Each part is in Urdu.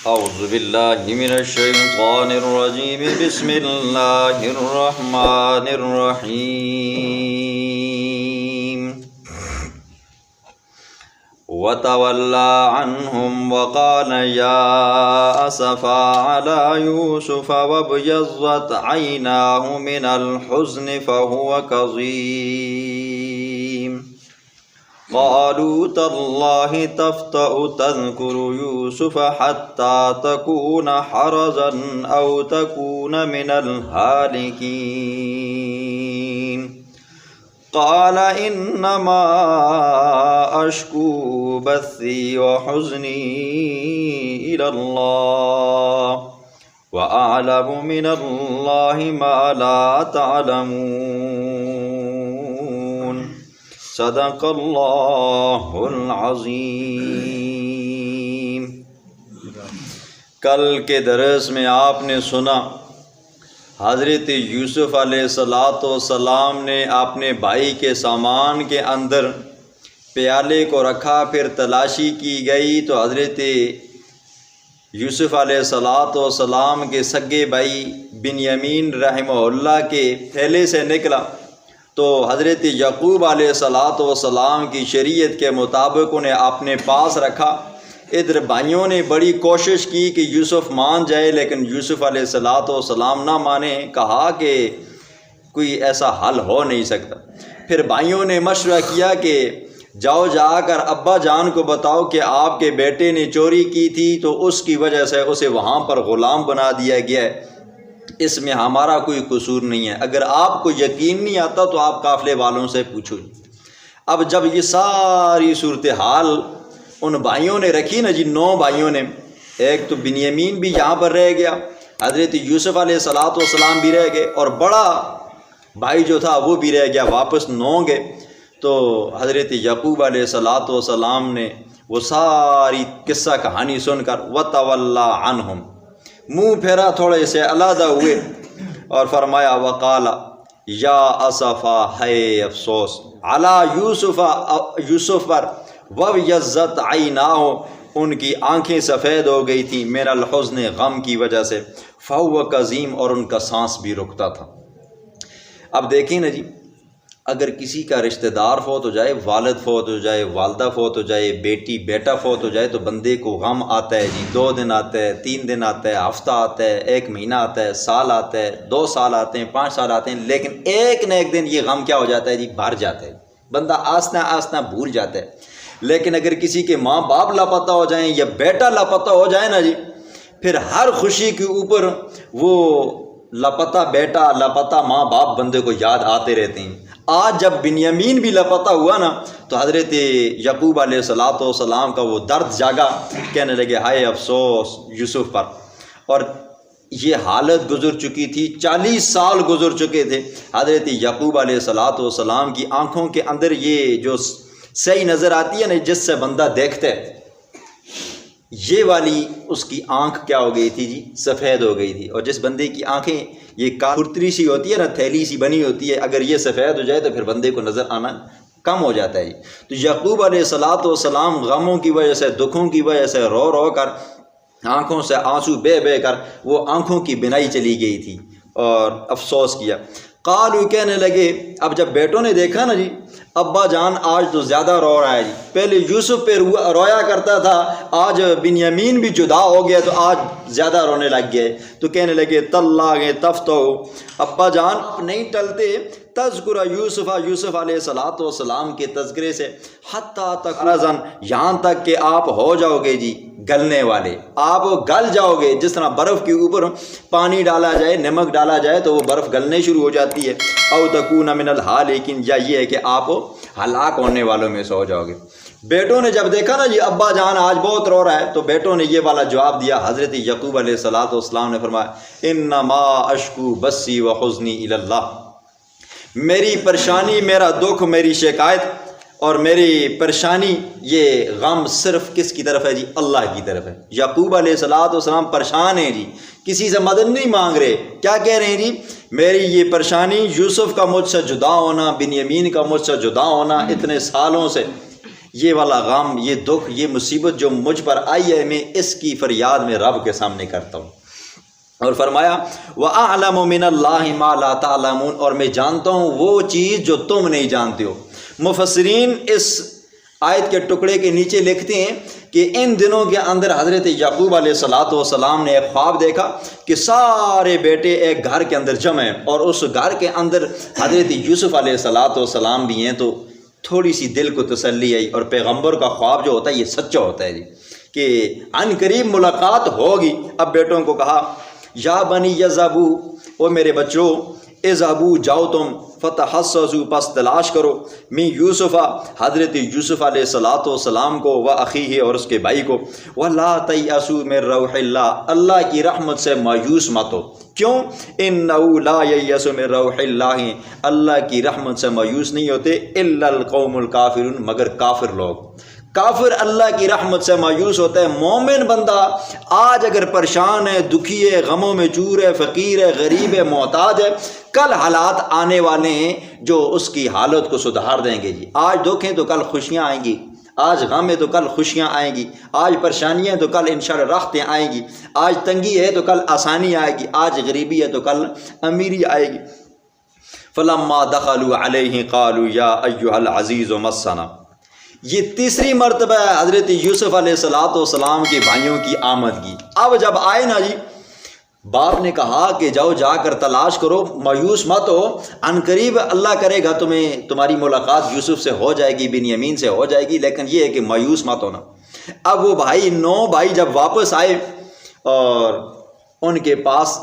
اعوذ باللہ من الشیطان الرجیم بسم اللہ الرحمن الرحیم وتولى عنهم وقال يا أسفا على يوسف وابيضت عيناه من الحزن فهو كظيم قالوا تالله تفتأ تذكر يوسف حتى تكون حرزا أو تكون من الهالكين قال انما اشکو بثی وحزنی الی اللہ واعلم من اللہ ما لا تعلمون صدق اللہ العظیم۔ کل کے درس میں آپ نے سنا حضرت یوسف علیہ السلام نے اپنے بھائی کے سامان کے اندر پیالے کو رکھا، پھر تلاشی کی گئی تو حضرت یوسف علیہ السلام کے سگے بھائی بنیامین رحمہ اللہ کے تھیلے سے نکلا، تو حضرت یعقوب علیہ السلام کی شریعت کے مطابق انہیں اپنے پاس رکھا۔ ادھر بھائیوں نے بڑی کوشش کی کہ یوسف مان جائے، لیکن یوسف علیہ السلام نہ مانے، کہا کہ کوئی ایسا حل ہو نہیں سکتا۔ پھر بھائیوں نے مشورہ کیا کہ جاؤ جا کر ابا جان کو بتاؤ کہ آپ کے بیٹے نے چوری کی تھی، تو اس کی وجہ سے اسے وہاں پر غلام بنا دیا گیا ہے، اس میں ہمارا کوئی قصور نہیں ہے، اگر آپ کو یقین نہیں آتا تو آپ قافلے والوں سے پوچھو۔ اب جب یہ ساری صورتحال ان بھائیوں نے رکھی نا جی، 9 بھائیوں نے، ایک تو بنیامین بھی یہاں پر رہ گیا، حضرت یوسف علیہ السلام بھی رہ گئے، اور بڑا بھائی جو تھا وہ بھی رہ گیا، واپس 9 گئے۔ تو حضرت یعقوب علیہ السلام نے وہ ساری قصہ کہانی سن کر وَتَوَلَّى عَنْهُمْ، منہ پھیرا، تھوڑے سے علیحدہ ہوئے اور فرمایا وقال یا اسفا، ہے افسوس، علی یوسف پر، وَابْيَضَّتْ عَيْنَاهُ، ان کی آنکھیں سفید ہو گئی تھیں، من الحزن، غم کی وجہ سے، فَهُوَ كَظِيمٌ، اور ان کا سانس بھی رکتا تھا۔ اب دیکھیں نا جی، اگر کسی کا رشتہ دار فوت ہو جائے، والد فوت ہو جائے، والدہ فوت ہو جائے، بیٹی بیٹا فوت ہو جائے، تو بندے کو غم آتا ہے جی، 2 دن آتا ہے، 3 دن آتا ہے، ہفتہ آتا ہے، 1 مہینہ آتا ہے، سال آتا ہے، 2 سال آتے ہیں، 5 سال آتے ہیں، لیکن ایک نہ ایک دن یہ غم کیا ہو جاتا ہے جی، بھر جاتا ہے، بندہ آہستہ آہستہ بھول جاتا ہے۔ لیکن اگر کسی کے ماں باپ لاپتہ ہو جائیں یا بیٹا لاپتہ ہو جائے نا جی، پھر ہر خوشی کے اوپر وہ لاپتہ بیٹا، لاپتہ ماں باپ بندے کو یاد آتے رہتے ہیں۔ آج جب بنیامین بھی لاپتہ ہوا نا، تو حضرت یعقوب علیہ السلام کا وہ درد جاگا، کہنے لگے ہائے افسوس یوسف پر۔ اور یہ حالت گزر چکی تھی، 40 سال گزر چکے تھے، حضرت یعقوب علیہ السلام کی آنکھوں کے اندر یہ جو صحیح نظر آتی ہے نا، جس سے بندہ دیکھتا ہے، یہ والی اس کی آنکھ کیا ہو گئی تھی جی، سفید ہو گئی تھی۔ اور جس بندے کی آنکھیں یہ کھرتری سی ہوتی ہے نا، تھیلی سی بنی ہوتی ہے، اگر یہ سفید ہو جائے تو پھر بندے کو نظر آنا کم ہو جاتا ہے جی۔ تو یعقوب علیہ السلام غموں کی وجہ سے، دکھوں کی وجہ سے رو رو کر، آنکھوں سے آنسو بے بے کر وہ آنکھوں کی بنائی چلی گئی تھی اور افسوس کیا۔ قالوا، کہنے لگے، اب جب بیٹوں نے دیکھا نا جی ابا جان آج تو زیادہ رو رہا ہے جی، پہلے یوسف پہ رویا کرتا تھا، آج بنیامین بھی جدا ہو گیا تو آج زیادہ رونے لگ گئے، تو کہنے لگے تاللہ تفتح، ابا جان نہیں ٹلتے، تذکر یوسف علیہ السلام کے تذکرے سے، حتیٰ تک رزن، یہاں تک کہ آپ ہو جاؤ گے جی گلنے والے، آپ گل جاؤ گے، جس طرح برف کے اوپر پانی ڈالا جائے، نمک ڈالا جائے تو وہ برف گلنے شروع ہو جاتی ہے، او تکون من الحالکین، یا یہ ہے کہ آپ ہلاک ہونے والوں میں سے ہو جاؤ گے۔ بیٹوں نے جب دیکھا نا جی ابا جان آج بہت رو رہا ہے، تو بیٹوں نے یہ والا جواب دیا۔ حضرت یعقوب علیہ السلام نے فرمایا انما اشکو بثی وحزنی الی اللہ، میری پریشانی، میرا دکھ، میری شکایت اور میری پریشانی، یہ غم صرف کس کی طرف ہے جی؟ اللہ کی طرف ہے۔ یعقوب علیہ السلام پریشان ہیں جی، کسی سے مدد نہیں مانگ رہے، کیا کہہ رہے ہیں جی؟ میری یہ پریشانی، یوسف کا مجھ سے جدا ہونا، بنیامین کا مجھ سے جدا ہونا، اتنے سالوں سے یہ والا غم، یہ دکھ، یہ مصیبت جو مجھ پر آئی ہے، میں اس کی فریاد میں رب کے سامنے کرتا ہوں۔ اور فرمایا وَأَعْلَمُ مِنَ اللَّهِ مَا لَا تَعْلَمُونَ، اور میں جانتا ہوں وہ چیز جو تم نہیں جانتے ہو۔ مفسرین اس آیت کے ٹکڑے کے نیچے لکھتے ہیں کہ ان دنوں کے اندر حضرت یعقوب علیہ السلام نے ایک خواب دیکھا کہ سارے بیٹے ایک گھر کے اندر جمع ہیں، اور اس گھر کے اندر حضرت یوسف علیہ السلام بھی ہیں۔ تو تھوڑی سی دل کو تسلی آئی، اور پیغمبر کا خواب جو ہوتا ہے یہ سچا ہوتا ہے جی، کہ عن قریب ملاقات ہوگی۔ اب بیٹوں کو کہا یا بنی یذہبوا، او میرے بچوں، اذهبوا جاؤ تم، فتحسسوا پس تلاش کرو، من یوسف حضرت یوسف علیہ السلام کو، و اخیہ اور اس کے بھائی کو، ولا تیأسوا من روح اللہ، اللہ کی رحمت سے مایوس مت ہو۔ کیوں؟ انہ لا ییأس من روح اللہ، اللہ کی رحمت سے مایوس نہیں ہوتے الا القوم الکافرون، مگر کافر لوگ۔ کافر اللہ کی رحمت سے مایوس ہوتا ہے۔ مومن بندہ آج اگر پریشان ہے، دکھی ہے، غموں میں چور ہے، فقیر ہے، غریب ہے، محتاج ہے، کل حالات آنے والے ہیں جو اس کی حالت کو سدھار دیں گے جی۔ آج دکھ ہیں تو کل خوشیاں آئیں گی، آج غم ہے تو کل خوشیاں آئیں گی، آج پریشانیاں ہیں تو کل انشاءاللہ راحتیں آئیں گی، آج تنگی ہے تو کل آسانی آئے گی، آج غریبی ہے تو کل امیری آئے گی۔ فلما دخلوا علیہ قالوا یا ایھا العزیز مسنا، یہ تیسری مرتبہ ہے حضرت یوسف علیہ السلام کے بھائیوں کی آمدگی۔ اب جب آئے نا جی، باپ نے کہا کہ جاؤ جا کر تلاش کرو، مایوس مت ہو، عن قریب اللہ کرے گا تمہاری ملاقات یوسف سے ہو جائے گی، بنیامین سے ہو جائے گی، لیکن یہ ہے کہ مایوس مت ہونا۔ اب وہ بھائی 9 بھائی جب واپس آئے، اور ان کے پاس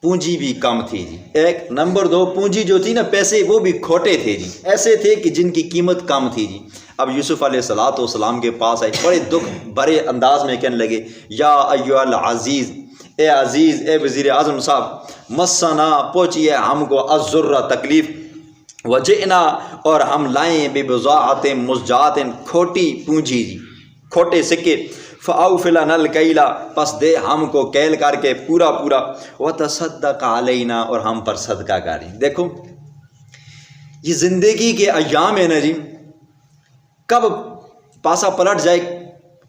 پونجی بھی کم تھی جی، ایک نمبر 2 پونجی جو تھی نا، پیسے وہ بھی کھوٹے تھے جی، ایسے تھے کہ جن کی قیمت کم تھی جی۔ اب یوسف علیہ السلام کے پاس آئے، بڑے دکھ بڑے انداز میں کہنے لگے یا ایھا العزیز، اے عزیز، اے وزیر اعظم صاحب، مسنا پہنچی ہے ہم کو الضر تکلیف، وجئنا اور ہم لائیں ببضاعۃ مزجاۃ کھوٹی پونجی جی، کھوٹے سکے، فاوف لنا الکیل پس دے ہم کو کیل کر کے پورا پورا، وتصدق علینا اور ہم پر صدقہ کاری۔ دیکھو یہ زندگی کے ایام ہے نا جی، کب پاسا پلٹ جائے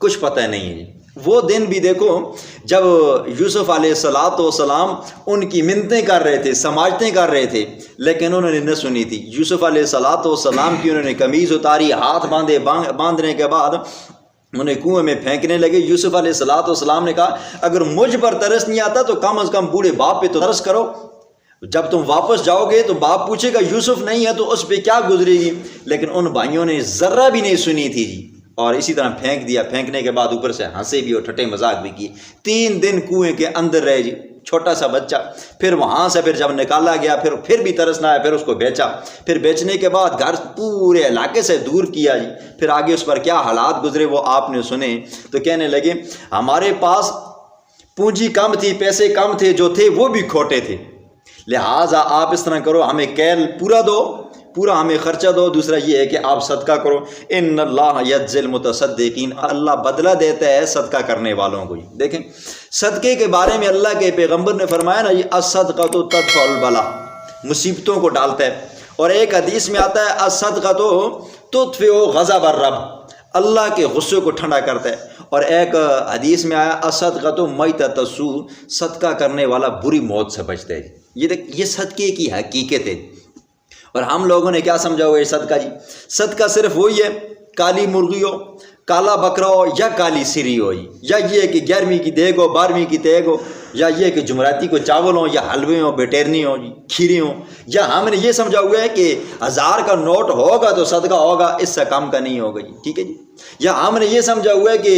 کچھ پتہ نہیں ہے جی۔ وہ دن بھی دیکھو جب یوسف علیہ السلام ان کی منتیں کر رہے تھے، سماجتیں کر رہے تھے، لیکن انہوں نے نہ سنی تھی۔ یوسف علیہ السلام کی انہوں نے قمیض اتاری، ہاتھ باندھنے کے بعد انہیں کنویں میں پھینکنے لگے۔ یوسف علیہ السلام نے کہا اگر مجھ پر ترس نہیں آتا تو کم از کم بوڑھے باپ پہ تو ترس کرو، جب تم واپس جاؤ گے تو باپ پوچھے گا یوسف نہیں ہے تو اس پہ کیا گزرے گی۔ لیکن ان بھائیوں نے ذرہ بھی نہیں سنی تھی جی، اور اسی طرح پھینک دیا۔ پھینکنے کے بعد اوپر سے ہنسے بھی اور ٹھٹے مذاق بھی کیے۔ 3 دن کنویں کے اندر رہے جی، چھوٹا سا بچہ۔ پھر وہاں سے جب نکالا گیا، پھر بھی ترس نہ آیا، پھر اس کو بیچا۔ پھر بیچنے کے بعد گھر پورے علاقے سے دور کیا جی۔ پھر آگے اس پر کیا حالات گزرے وہ آپ نے سنے، تو کہنے لگے ہمارے پاس پونجی کم تھی، پیسے کم تھے، جو تھے وہ بھی کھوٹے تھے، لہٰذا آپ اس طرح کرو، ہمیں کیل پورا دو، پورا ہمیں خرچہ دو۔ دوسرا یہ ہے کہ آپ صدقہ کرو، ان اللہ یجزی المتصدقین، اللہ بدلہ دیتا ہے صدقہ کرنے والوں کو۔ دیکھیں صدقے کے بارے میں اللہ کے پیغمبر نے فرمایا نا، یہ الصدقۃ تدفع البلاء، مصیبتوں کو ڈالتا ہے۔ اور ایک حدیث میں آتا ہے الصدقۃ تدفع غضب الرب، اللہ کے غصے کو ٹھنڈا کرتا ہے۔ اور ایک حدیث میں آیا الصدقۃ میتۃ السوء، صدقہ کرنے والا بری موت سے بچتا ہے۔ یہ صدقے کی حقیقت ہے۔ اور ہم لوگوں نے کیا سمجھا ہوا ہے صدقہ جی؟ صدقہ صرف وہی ہے کالی مرغی ہو، کالا بکرا ہو، یا کالی سری ہو، یا یہ کہ 11ویں کی دیگ ہو، 12ویں کی تیگ ہو، یا یہ کہ جمعراتی کو چاول ہو، یا حلوے ہوں، بیٹیرنی ہو، کھیرے ہوں، یا ہم نے یہ سمجھا ہوا ہے کہ 1000 کا نوٹ ہوگا تو صدقہ ہوگا، اس سے کم کا نہیں ہوگا جی، ٹھیک ہے جی۔ یا ہم نے یہ سمجھا ہوا ہے کہ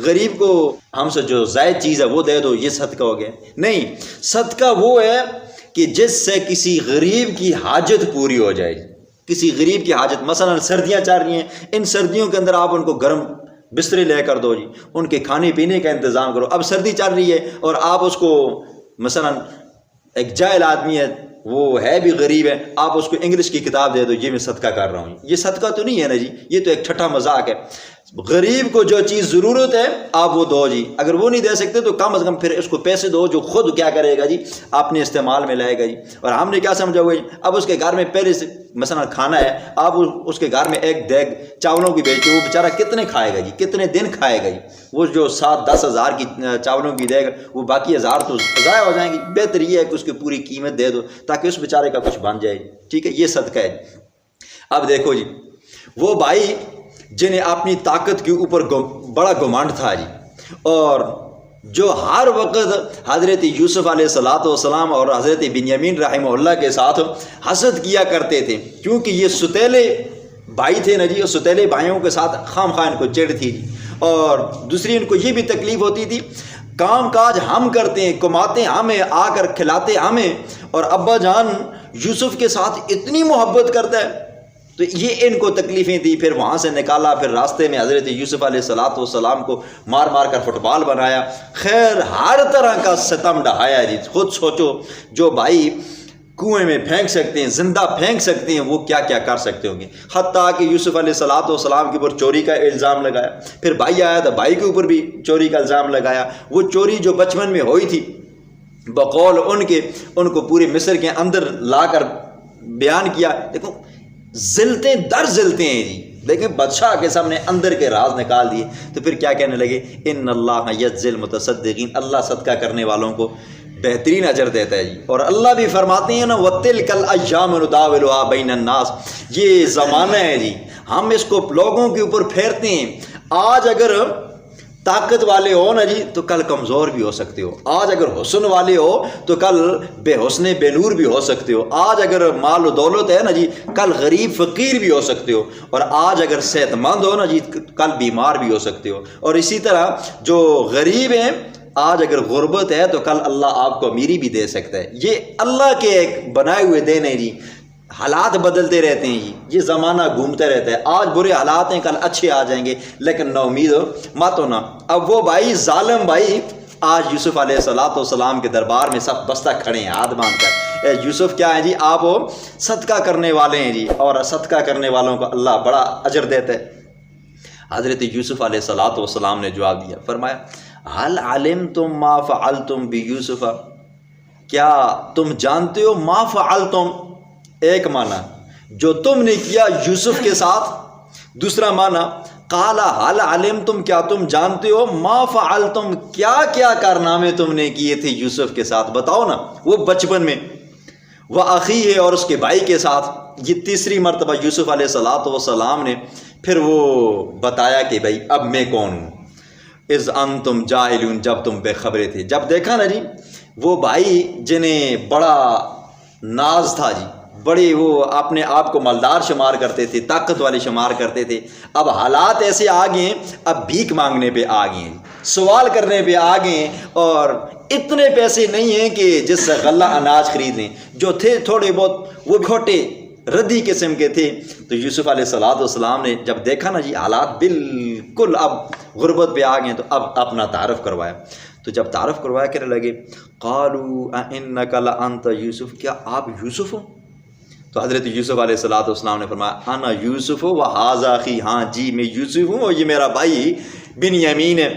غریب کو ہم سے جو زائد چیز ہے وہ دے دو، یہ صدقہ ہو گیا۔ نہیں، صدقہ وہ ہے کہ جس سے کسی غریب کی حاجت پوری ہو جائے، کسی غریب کی حاجت۔ مثلا سردیاں چل رہی ہیں، ان سردیوں کے اندر آپ ان کو گرم بسترے لے کر دو جی، ان کے کھانے پینے کا انتظام کرو۔ اب سردی چل رہی ہے اور آپ اس کو مثلا ایک جاہل آدمی ہے، وہ ہے بھی غریب ہے، آپ اس کو انگلش کی کتاب دے دو، یہ میں صدقہ کر رہا ہوں، یہ صدقہ تو نہیں ہے نا جی، یہ تو ایک ٹھٹا مذاق ہے۔ غریب کو جو چیز ضرورت ہے آپ وہ دو جی، اگر وہ نہیں دے سکتے تو کم از کم پھر اس کو پیسے دو جو خود کیا کرے گا جی، اپنے استعمال میں لائے گا جی۔ اور ہم نے کیا سمجھا ہوا جی، اب اس کے گھر میں پہلے سے مثلا کھانا ہے، آپ اس کے گھر میں ایک دیگ چاولوں کی بیچتے، وہ بیچارہ کتنے کھائے گا جی، کتنے دن کھائے گا جی؟ وہ جو 7-10 ہزار کی چاولوں کی دیگ، وہ باقی 1000 تو ضائع ہو جائیں گی۔ بہتر یہ ہے کہ اس کی پوری قیمت دے دو تاکہ اس بیچارے کا کچھ بن جائے، ٹھیک ہے، یہ صدقہ ہے۔ اب دیکھو جی، وہ بھائی جنہیں اپنی طاقت کے اوپر بڑا گھمنڈ تھا جی، اور جو ہر وقت حضرت یوسف علیہ السلام اور حضرت بنیامین رحمہ اللہ کے ساتھ حسد کیا کرتے تھے، کیونکہ یہ ستیلے بھائی تھے نا جی، اور ستیلے بھائیوں کے ساتھ خام خواہ ان کو چڑ تھی جی، اور دوسری ان کو یہ بھی تکلیف ہوتی تھی، کام کاج ہم کرتے ہیں، کماتے ہمیں، آ کر کھلاتے ہمیں، اور ابا جان یوسف کے ساتھ اتنی محبت کرتا ہے، تو یہ ان کو تکلیفیں تھیں۔ پھر وہاں سے نکالا، پھر راستے میں حضرت یوسف علیہ السلام کو مار مار کر فٹ بال بنایا، خیر ہر طرح کا ستم ڈھایا جی۔ خود سوچو، جو بھائی کنویں میں پھینک سکتے ہیں، زندہ پھینک سکتے ہیں، وہ کیا کیا کر سکتے ہوں گے۔ حتیٰ کہ یوسف علیہ السلام کے اوپر چوری کا الزام لگایا، پھر بھائی آیا تو بھائی کے اوپر بھی چوری کا الزام لگایا۔ وہ چوری جو بچپن میں ہوئی تھی بقول ان کو پورے مصر کے اندر لا کر بیان کیا۔ دیکھو ذلتیں در ذلتیں ہیں جی، لیکن بادشاہ کے سامنے اندر کے راز نکال دیے، تو پھر کیا کہنے لگے، ان اللہ یجزی المتصدقین، اللہ صدقہ کرنے والوں کو بہترین اجر دیتا ہے جی۔ اور اللہ بھی فرماتے ہیں نا، وَتِلْكَ الْأَيَّامُ نُدَاوِلُهَا بَيْنَ النَّاسِ، یہ زمانہ ہے جی، ہم اس کو لوگوں کے اوپر پھیرتے ہیں۔ آج اگر طاقت والے ہو نا جی تو کل کمزور بھی ہو سکتے ہو، آج اگر حسن والے ہو تو کل بے حسن بے نور بھی ہو سکتے ہو، آج اگر مال و دولت ہے نا جی کل غریب فقیر بھی ہو سکتے ہو، اور آج اگر صحت مند ہو نا جی کل بیمار بھی ہو سکتے ہو، اور اسی طرح جو غریب ہیں آج اگر غربت ہے تو کل اللہ آپ کو امیری بھی دے سکتا ہے۔ یہ اللہ کے ایک بنائے ہوئے دین ہے جی، حالات بدلتے رہتے ہیں جی، یہ زمانہ گھومتا رہتا ہے، آج برے حالات ہیں کل اچھے آ جائیں گے، لیکن نا امید ہو مت ہونا۔ اب وہ بھائی ظالم بھائی آج یوسف علیہ السلام کے دربار میں سب بستہ کھڑے ہیں ہاتھ باندھ کر، اے یوسف کیا ہے جی، آپ وہ صدقہ کرنے والے ہیں جی، اور صدقہ کرنے والوں کو اللہ بڑا اجر دیتا ہے۔ حضرت یوسف علیہ السلام نے جواب دیا، فرمایا هل علمتم ما فعلتم بیوسف، کیا تم جانتے ہو، ما فعلتم ایک معنی جو تم نے کیا یوسف کے ساتھ، دوسرا معنی قال هل علمتم، کیا تم جانتے ہو، ما فعلتم کیا کیا کارنامے تم نے کیے تھے یوسف کے ساتھ، بتاؤ نا۔ وہ بچپن میں وہ اخی ہے اور اس کے بھائی کے ساتھ، یہ تیسری مرتبہ یوسف علیہ السلام نے پھر وہ بتایا کہ بھائی اب میں کون ہوں۔ اذ انتم جاہلون، جب تم بے خبرے تھے، جب دیکھا نا جی وہ بھائی جنہیں بڑا ناز تھا جی، بڑے وہ اپنے آپ کو مالدار شمار کرتے تھے، طاقت والے شمار کرتے تھے، اب حالات ایسے آ گئے ہیں، اب بھیک مانگنے پہ آ گئے ہیں، سوال کرنے پہ آ گئے ہیں، اور اتنے پیسے نہیں ہیں کہ جس سے غلہ اناج خرید لیں، جو تھے تھوڑے بہت وہ کھوٹے ردی قسم کے تھے۔ تو یوسف علیہ السلام نے جب دیکھا نا جی حالات بالکل اب غربت پہ آ گئے، تو اب اپنا تعارف کروایا۔ تو جب تعارف کروایا کہنے لگے قالوا اِنَّكَ لَأَنْتَ یوسف، کیا آپ یوسف ہو؟ تو حضرت یوسف علیہ السلام نے فرمایا انا یوسف وہذا اخی، ہاں جی میں یوسف ہوں اور یہ میرا بھائی بنیامین ہے۔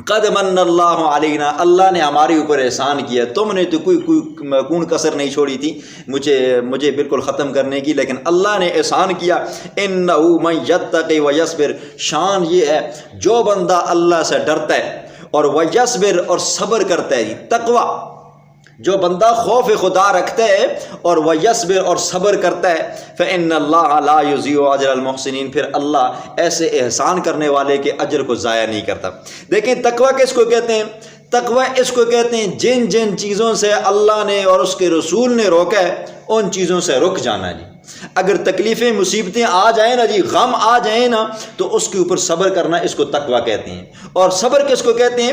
قد من اللہ علینا، اللہ نے ہمارے اوپر احسان کیا، تم نے تو کوئی کون کسر نہیں چھوڑی تھی مجھے بالکل ختم کرنے کی، لیکن اللہ نے احسان کیا۔ انہ من یتقی ویصبر، شان یہ ہے جو بندہ اللہ سے ڈرتا ہے اور ویصبر اور صبر کرتا ہے، تقوی جو بندہ خوف خدا رکھتا ہے اور ویصبر اور صبر کرتا ہے، فإن اللہ لا یضیع اجر المحسنین، پھر اللہ ایسے احسان کرنے والے کے اجر کو ضائع نہیں کرتا۔ دیکھیں تقوی کس کو کہتے ہیں؟ تقوی اس کو کہتے ہیں جن جن چیزوں سے اللہ نے اور اس کے رسول نے روکا ہے ان چیزوں سے رک جانا جی۔ اگر تکلیفیں مصیبتیں آ جائیں نا جی، غم آ جائیں نا، تو اس کے اوپر صبر کرنا، اس کو تقوی کہتے ہیں۔ اور صبر کس کو کہتے ہیں؟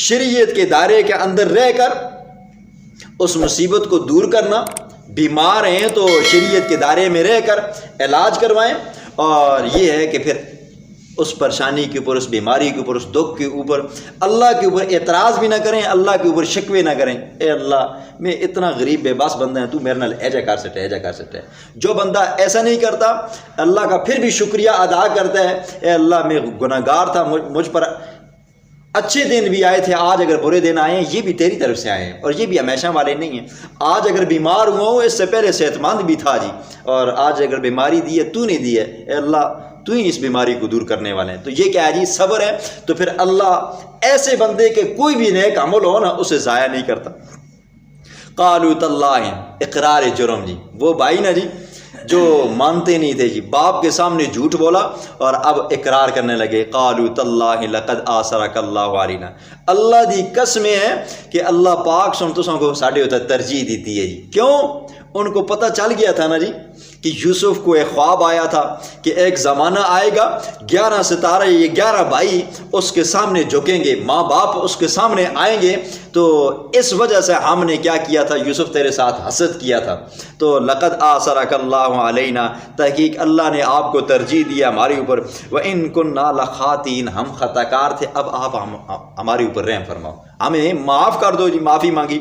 شریعت کے دائرے کے اندر رہ کر اس مصیبت کو دور کرنا، بیمار ہیں تو شریعت کے دائرے میں رہ کر علاج کروائیں، اور یہ ہے کہ پھر اس پریشانی کے اوپر، اس بیماری کے اوپر، اس دکھ کے اوپر اللہ کے اوپر اعتراض بھی نہ کریں، اللہ کے اوپر شکوے نہ کریں، اے اللہ میں اتنا غریب بے بس بندہ ہے، تو میرے نال ایجا کر سکتے. جو بندہ ایسا نہیں کرتا اللہ کا پھر بھی شکریہ ادا کرتا ہے، اے اللہ میں گناہ گار تھا، مجھ پر اچھے دن بھی آئے تھے، آج اگر برے دن آئے ہیں یہ بھی تیری طرف سے آئے ہیں، اور یہ بھی ہمیشہ والے نہیں ہیں. آج اگر بیمار ہوا ہوں اس سے پہلے صحت مند بھی تھا جی، اور آج اگر بیماری دی ہے تو نہیں دی ہے، اے اللہ تو ہی اس بیماری کو دور کرنے والے ہیں. تو یہ کیا ہے جی؟ صبر ہے. تو پھر اللہ ایسے بندے کے کوئی بھی نیک عمل ہو نا اسے ضائع نہیں کرتا. قالوا تاللہ، اقرار جرم جی. وہ بھائی نا جی جو مانتے نہیں تھے جی، باپ کے سامنے جھوٹ بولا اور اب اقرار کرنے لگے. قالوا تاللہ لقد آثرک اللہ علینا، اللہ دی قسم ہے کہ اللہ پاک سن تو کو ساڈے تے ترجیح دیتی ہے جی. کیوں؟ ان کو پتہ چل گیا تھا نا جی کہ یوسف کو ایک خواب آیا تھا کہ ایک زمانہ آئے گا 11 ستارے، یہ 11 بھائی اس کے سامنے جھکیں گے، ماں باپ اس کے سامنے آئیں گے. تو اس وجہ سے ہم نے کیا کیا تھا؟ یوسف تیرے ساتھ حسد کیا تھا. تو لقد آثرک اللہ علینا، تحقیق اللہ نے آپ کو ترجیح دیا ہمارے اوپر. وَإِن كُنَّا لَخَاطِئِينَ، ہم خطا کار تھے، اب آپ ہمارے اوپر رحم فرماؤ، ہمیں معاف کر دو جی. معافی مانگی.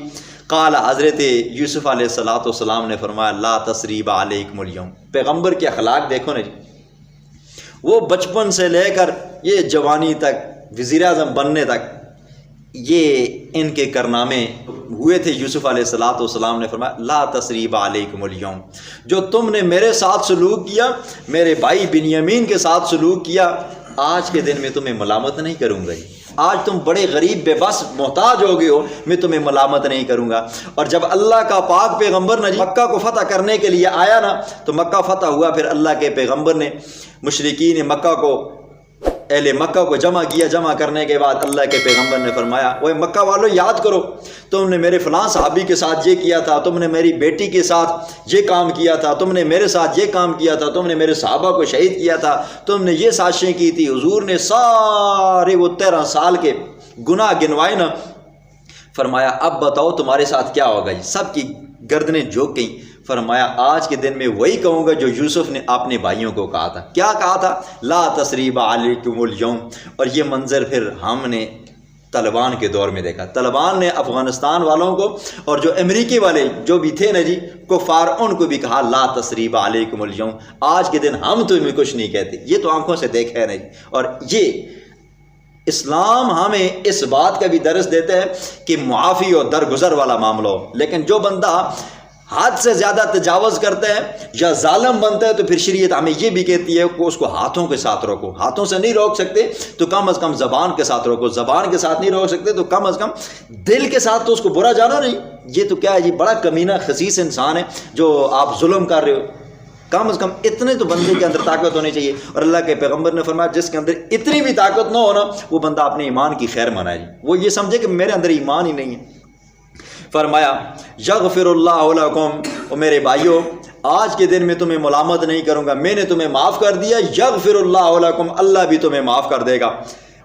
قال، حضرت یوسف علیہ السلام نے فرمایا لا تثریب علیکم اليوم. پیغمبر کے اخلاق دیکھو نا جی، وہ بچپن سے لے کر یہ جوانی تک، وزیر اعظم بننے تک، یہ ان کے کارنامے ہوئے تھے. یوسف علیہ السلام نے فرمایا لا تثریب علیکم اليوم، جو تم نے میرے ساتھ سلوک کیا، میرے بھائی بنیامین کے ساتھ سلوک کیا، آج کے دن میں تمہیں ملامت نہیں کروں گا. آج تم بڑے غریب بے بس محتاج ہو گئے ہو، میں تمہیں ملامت نہیں کروں گا. اور جب اللہ کا پاک پیغمبر نے مکہ کو فتح کرنے کے لیے آیا نا، تو مکہ فتح ہوا. پھر اللہ کے پیغمبر نے مشرکین مکہ کو، اہل مکہ کو جمع کیا. جمع کرنے کے بعد اللہ کے پیغمبر نے فرمایا وہ مکہ والوں یاد کرو، تم نے میرے فلاں صحابی کے ساتھ یہ کیا تھا، تم نے میری بیٹی کے ساتھ یہ کام کیا تھا، تم نے میرے ساتھ یہ کام کیا تھا، تم نے میرے صحابہ کو شہید کیا تھا، تم نے یہ سازشیں کی تھی. حضور نے سارے وہ 13 سال کے گناہ گنوائے نا. فرمایا اب بتاؤ تمہارے ساتھ کیا ہوگا جی. سب کی گردنیں جھک گئیں. فرمایا آج کے دن میں وہی کہوں گا جو یوسف نے اپنے بھائیوں کو کہا تھا. کیا کہا تھا؟ لا تثریب علیکم اليوم. اور یہ منظر پھر ہم نے طالبان کے دور میں دیکھا. طالبان نے افغانستان والوں کو اور جو امریکی والے جو بھی تھے نا جی کفار، ان کو بھی کہا لا تثریب علیکم اليوم، آج کے دن ہم تمہیں کچھ نہیں کہتے. یہ تو آنکھوں سے دیکھا ہے نا جی. اور یہ اسلام ہمیں اس بات کا بھی درس دیتا ہے کہ معافی اور درگزر والا معاملہ ہو. لیکن جو بندہ حد سے زیادہ تجاوز کرتا ہے یا ظالم بنتا ہے تو پھر شریعت ہمیں یہ بھی کہتی ہے کہ اس کو ہاتھوں کے ساتھ روکو. ہاتھوں سے نہیں روک سکتے تو کم از کم زبان کے ساتھ روکو. زبان کے ساتھ نہیں روک سکتے تو کم از کم دل کے ساتھ تو اس کو برا جانا نہیں. یہ تو کیا ہے جی، بڑا کمینہ خسیس انسان ہے جو آپ ظلم کر رہے ہو. کم از کم اتنے تو بندے کے اندر طاقت ہونی چاہیے. اور اللہ کے پیغمبر نے فرمایا جس کے اندر اتنی بھی طاقت نہ ہونا وہ بندہ اپنے ایمان کی خیر منائے. وہ یہ سمجھے کہ میرے اندر ایمان ہی نہیں ہے. فرمایا یغفر اللہ لکم، اور میرے بھائیوں آج کے دن میں تمہیں ملامت نہیں کروں گا، میں نے تمہیں معاف کر دیا. یغفر اللہ لکم، اللہ بھی تمہیں معاف کر دے گا.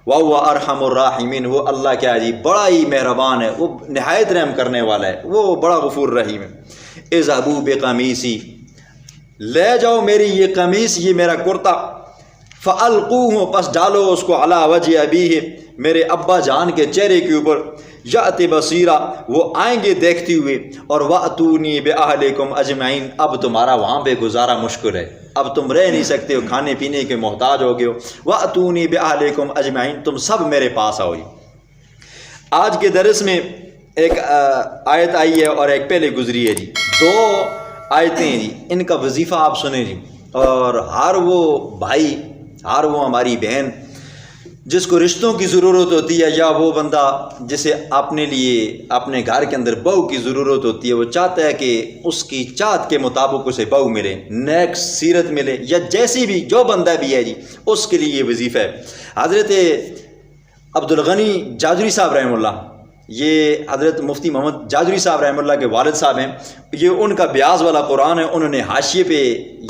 وَهُوَ أَرْحَمُ الرَّاحِمِينَ، وہ اللہ کیا جی بڑا ہی مہربان ہے، وہ نہایت رحم کرنے والا ہے، وہ بڑا غفور رحیم ہے. اذهبوا بقمیصی، لے جاؤ میری یہ قمیص، یہ میرا کرتا، فَأَلْقُوهُ، پس ڈالو اس کو، عَلَى وَجْهِ أَبِيهِ، میرے ابا جان کے چہرے کے اوپر. یأت بصیرا، وہ آئیں گے دیکھتے ہوئے. اور وَأْتُونِي بِأَهْلِكُمْ أَجْمَعِينَ، اب تمہارا وہاں پہ گزارا مشکل ہے، اب تم رہ نہیں سکتے ہو، کھانے پینے کے محتاج ہو گئے ہو. وَأْتُونِي بِأَهْلِكُمْ أَجْمَعِينَ، تم سب میرے پاس آؤ. آج کے درس میں ایک آیت آئی ہے اور ایک پہلے گزری ہے جی. 2 آیتیں جی، ان کا وظیفہ آپ سنیں جی. اور ہر وہ بھائی، ہر وہ ہماری بہن جس کو رشتوں کی ضرورت ہوتی ہے، یا وہ بندہ جسے اپنے لیے اپنے گھر کے اندر بہو کی ضرورت ہوتی ہے، وہ چاہتا ہے کہ اس کی چاہت کے مطابق اسے بہو ملے، نیک سیرت ملے، یا جیسی بھی جو بندہ بھی ہے جی اس کے لیے یہ وظیفہ ہے. حضرت عبدالغنی جاجری صاحب رحمہ اللہ، یہ حضرت مفتی محمد جاجری صاحب رحمہ اللہ کے والد صاحب ہیں. یہ ان کا بیاض والا قرآن ہے، انہوں نے حاشیے پہ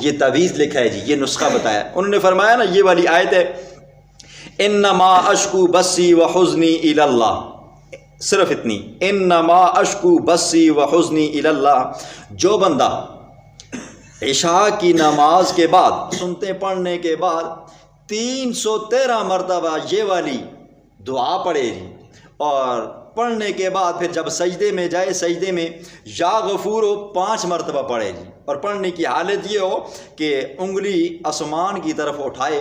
یہ تعویذ لکھا ہے جی، یہ نسخہ بتایا. انہوں نے فرمایا نا، یہ والی آیت ہے انما اشکو بسی وحزنی الی اللہ، صرف اتنی، انما اشکو بسی وحزنی الی اللہ. جو بندہ عشاء کی نماز کے بعد، سنتے پڑھنے کے بعد 313 مرتبہ یہ والی دعا پڑھے جی، اور پڑھنے کے بعد پھر جب سجدے میں جائے سجدے میں یا غفور 5 مرتبہ پڑھے جی، اور پڑھنے کی حالت یہ ہو کہ انگلی آسمان کی طرف اٹھائے،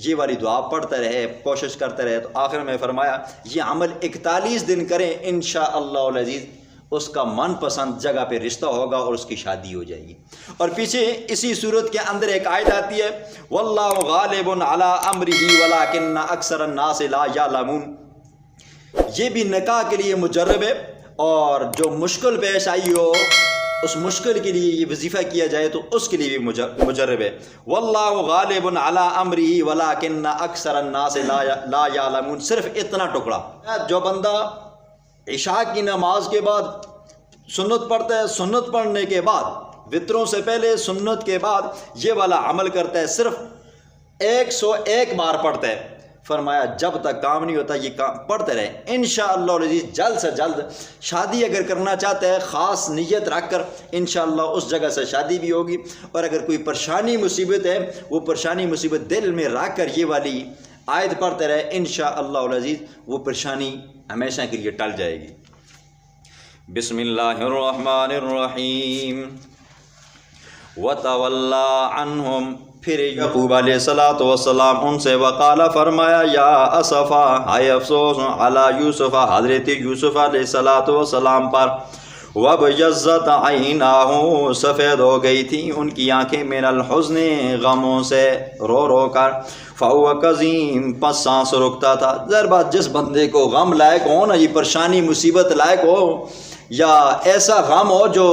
یہ والی دعا پڑھتا رہے، کوشش کرتے رہے۔ تو آخر میں فرمایا یہ عمل 41 دن کریں، انشاءاللہ العزیز اس کا من پسند جگہ پہ رشتہ ہوگا اور اس کی شادی ہو جائے گی۔ اور پیچھے اسی صورت کے اندر ایک آیت آتی ہے، واللہ غالب علی امرہ ولکن اکثر الناس لا یعلمون، یہ بھی نکاح کے لیے مجرب ہے، اور جو مشکل پیش آئی ہو اس مشکل کے لیے یہ وظیفہ کیا جائے تو اس کے لیے بھی مجرب ہے۔ واللہ غالب علی امرہ ولکن اکثر الناس لا یعلمون، صرف اتنا ٹکڑا، جو بندہ عشاء کی نماز کے بعد سنت پڑھتا ہے، سنت پڑھنے کے بعد وطروں سے پہلے سنت کے بعد یہ والا عمل کرتا ہے، صرف 101 بار پڑھتا ہے، فرمایا جب تک کام نہیں ہوتا یہ کام پڑھتے رہے، انشاءاللہ العزیز جلد سے جلد شادی اگر کرنا چاہتا ہے خاص نیت رکھ کر انشاءاللہ اس جگہ سے شادی بھی ہوگی، اور اگر کوئی پریشانی مصیبت ہے وہ پریشانی مصیبت دل میں رکھ کر یہ والی آیت پڑھتے رہے، انشاءاللہ العزیز وہ پریشانی ہمیشہ کے لیے ٹل جائے گی۔ بسم اللہ الرحمن الرحیم وَتَوَلَّى عَنْهُمْ، پھر یعقوب علیہ الصلوۃ والسلام ان سے وقال، فرمایا یا اسفا، ہائے افسوس، علی یوسف، حضرت یوسف علیہ الصلوۃ والسلام پر، وَابْيَضَّتْ عَيْنَاهُ، سفید ہو گئی تھی ان کی آنکھیں، من الحزن، غموں سے رو رو کر، فَهُوَ كَظِيمٌ، پس سانس رکتا تھا۔ ظاہر بات جس بندے کو غم لائق ہو نا، یہ پریشانی مصیبت لائق ہو، یا ایسا غم ہو جو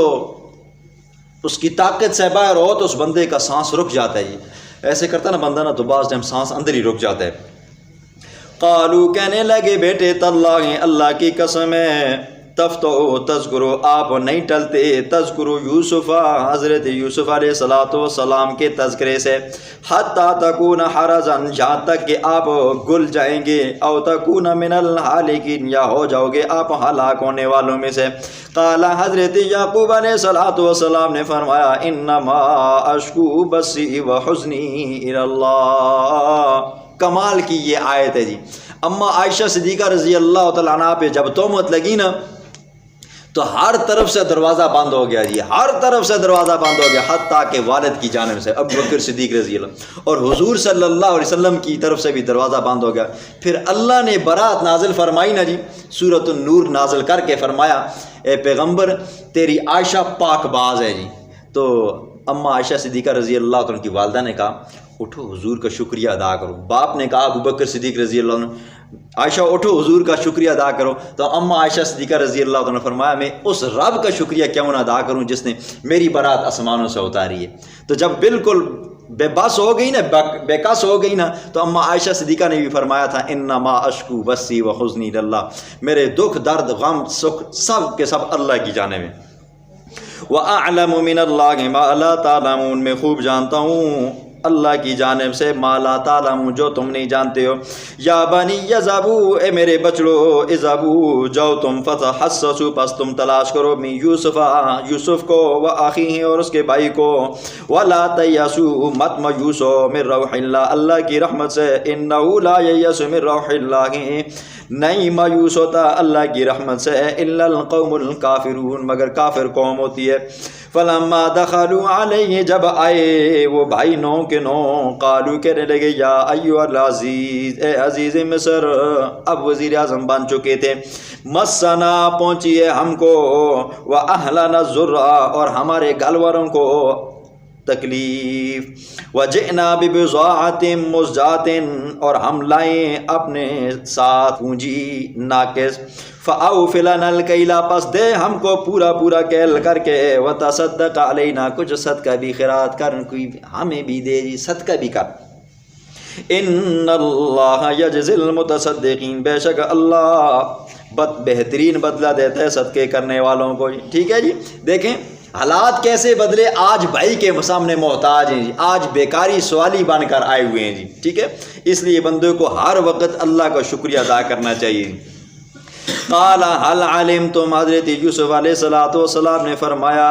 اس کی طاقت سے باہر ہو، تو اس بندے کا سانس رک جاتا ہے۔ یہ ایسے کرتا نا بندہ نا تو بعض ٹائم سانس اندر ہی رک جاتا ہے۔ قالو، کہنے لگے بیٹے، تاللہ، اللہ کی قسم ہے، تفتو، تذکرو، آپ نہیں ٹلتے، تذکرو یوسف، حضرت یوسف علیہ الصلوۃ والسلام کے تذکرے سے، حتیٰ تکون حرزن، جہاں تک کہ آپ گل جائیں گے، او تکون من الحالکین، یا ہو جاؤ گے آپ ہلاک ہونے والوں میں سے۔ قال، حضرت یعقوب علیہ الصلوۃ والسلام نے فرمایا، انما اشکو بثی وحزنی الی اللہ۔ کمال کی یہ آیت ہے جی۔ اما عائشہ صدیقہ رضی اللہ تعالیٰ عنہ پہ جب تہمت لگی نا تو ہر طرف سے دروازہ بند ہو گیا جی، ہر طرف سے دروازہ بند ہو گیا، حتیٰ کہ والد کی جانب سے ابو بکر صدیق رضی اللہ، اور حضور صلی اللہ علیہ وسلم کی طرف سے بھی دروازہ بند ہو گیا۔ پھر اللہ نے برات نازل فرمائی نا جی، سورۃ النور نازل کر کے فرمایا، اے پیغمبر تیری عائشہ پاک باز ہے جی۔ تو اما عائشہ صدیقہ رضی اللہ عنہ کی والدہ نے کہا اٹھو حضور کا شکریہ ادا کرو۔ باپ نے کہا ابو بکر صدیق رضی اللہ عنہ، عائشہ اٹھو حضور کا شکریہ ادا کرو۔ تو اما عائشہ صدیقہ رضی اللہ عنہ نے فرمایا میں اس رب کا شکریہ کیوں نہ ادا کروں جس نے میری برات آسمانوں سے اتاری ہے۔ تو جب بالکل بے بس ہو گئی نا، بے کس ہو گئی نا، تو اما عائشہ صدیقہ نے بھی فرمایا تھا، انما اشکو بثی وحزنی اللہ، میرے دکھ درد غم سکھ سب کے سب اللہ کی جانب میں۔ وَأَعْلَمُ مِنَ اللَّهِ مَا لَا تَعْلَمُونَ، میں خوب جانتا ہوں اللہ کی جانب سے ما لا تعلمون، جو تم نہیں جانتے ہو۔ یا بنی یذهبوا، اے میرے بچڑو، اذهبوا، جاؤ تم، فتحسسوا، پس تم تلاش کرو، من یوسف، یوسف کو، واخیہ، اور اس کے بھائی کو، ولا تیأسوا، مت مایوس ہو، من روح اللہ، اللہ کی رحمت سے، انہ لا ییأس من روح اللہ، نہیں مایوس ہوتا اللہ کی رحمت سے، الا القوم الکافرون، مگر کافر قوم ہوتی ہے۔ فلما دخلوا علیہ، جب آئے وہ بھائی نو کے نو، قالو، کہنے لگے، یا ایھا العزیز، اے عزیز مصر، اب وزیر اعظم بن چکے تھے، مسنا، پہنچی ہے ہم کو، واہلنا الضر، اور ہمارے گھر والوں کو تکلیف، وجئنا ببضاعۃ مزجاۃ، اور ہم لائیں اپنے ساتھ پونجی ناقص، فاوفِ لنا الکیل، پس دے ہم کو پورا پورا کیل کر کے، وتصدق علینا، کچھ صدقہ بھی خیرات کر، کوئی ہمیں بھی دے جی، صدقہ بھی کر۔ ان اللہ یجزی المتصدقین، بے شک اللہ بہترین بدلہ دیتا ہے صدقے کرنے والوں کو۔ ٹھیک ہے جی، دیکھیں حالات کیسے بدلے، آج بھائی کے سامنے محتاج ہیں جی، آج بیکاری سوالی بن کر آئے ہوئے ہیں جی۔ ٹھیک ہے، اس لیے بندے کو ہر وقت اللہ کا شکریہ ادا کرنا چاہیے۔ قال هل علمتم، حضرت یوسف علیہ الصلوۃ والسلام نے فرمایا،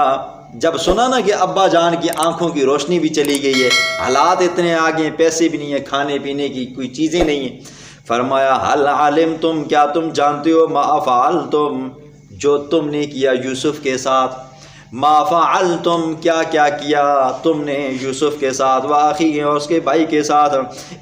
جب سنا نا کہ ابا جان کی آنکھوں کی روشنی بھی چلی گئی ہے، حالات اتنے آگے، پیسے بھی نہیں ہیں، کھانے پینے کی کوئی چیزیں نہیں ہیں، فرمایا حل علمتم، کیا تم جانتے ہو ما فعلتم، جو تم نے کیا یوسف کے ساتھ، ما فعلتم، کیا کیا کیا تم نے یوسف کے ساتھ، واخی، اور اس کے بھائی کے ساتھ،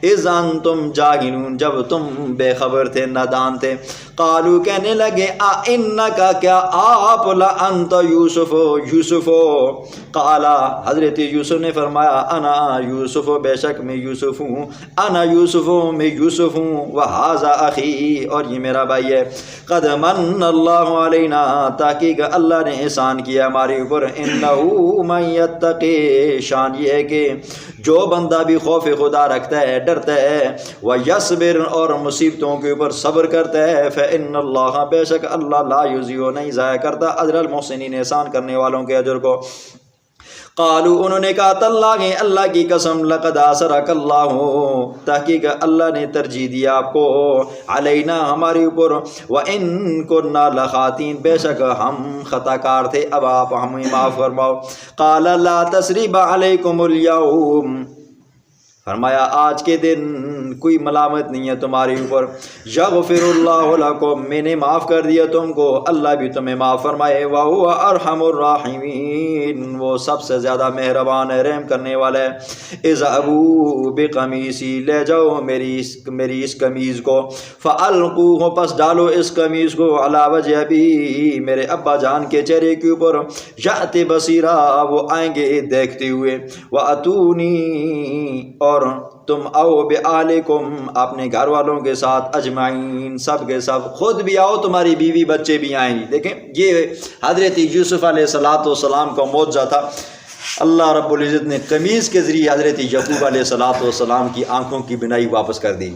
اذ انتم جاہلون، جب تم بے خبر تھے، نادان تھے، قالو، کہنے لگے، انکا، کیا آپ، لانت یوسف، یوسف ہو، قالا، حضرت یوسف نے فرمایا، انا یوسف، بے شک میں یوسف ہوں، انا یوسف، میں یوسف ہوں، وہذا اخی، اور یہ میرا بھائی ہے، قد من اللہ علینا، تحقیق اللہ نے احسان کیا ہمارے اوپر، انہو من یتقی، شان یہ ہے کہ جو بندہ بھی خوف خدا رکھتا ہے، ڈرتا ہے، ویصبر، اور مصیبتوں کے اوپر صبر کرتا ہے، فإن اللہ، بے شک اللہ، لا یضیع، نہیں ضائع کرتا، اجر المحسنین، احسان کرنے والوں کے اجر کو۔ قالو، انہوں نے کہا، تاللہ، اللہ کی قسم، لقد آثرک اللہ، تحقیق اللہ نے ترجیح دیا آپ کو، علینا، ہمارے اوپر، وَإِن كُنَّا لَخَاطِئِينَ، بے شک ہم خطا کار تھے، اب آپ ہمیں معاف فرماؤ۔ قال لا تثریب علیکم اليوم، فرمایا آج کے دن کوئی ملامت نہیں ہے تمہارے اوپر، یغفر اللہ لکم، میں نے معاف کر دیا تم کو، اللہ بھی تمہیں معاف فرمائے، وہو ارحم الراحمین، وہ سب سے زیادہ مہربان ہے، رحم کرنے والا ہے۔ اذهبوا بقمیصی، لے جاؤ میری اس قمیض کو، فالقوہ، پس ڈالو اس قمیض کو، علی وجہ ابی، میرے ابا جان کے چہرے کے اوپر، یأتی بصیرا، وہ آئیں گے دیکھتے ہوئے، واتونی، اور تم آؤ، بآلکم، اپنے گھر والوں کے ساتھ، اجمعین، سب کے سب، خود بھی آؤ، تمہاری بیوی بچے بھی آئیں گے۔ دیکھیں یہ حضرت یوسف علیہ السلام کا معجزہ تھا، اللہ رب العزت نے قمیض کے ذریعے حضرت یعقوب علیہ السلام کی آنکھوں کی بینائی واپس کر دی۔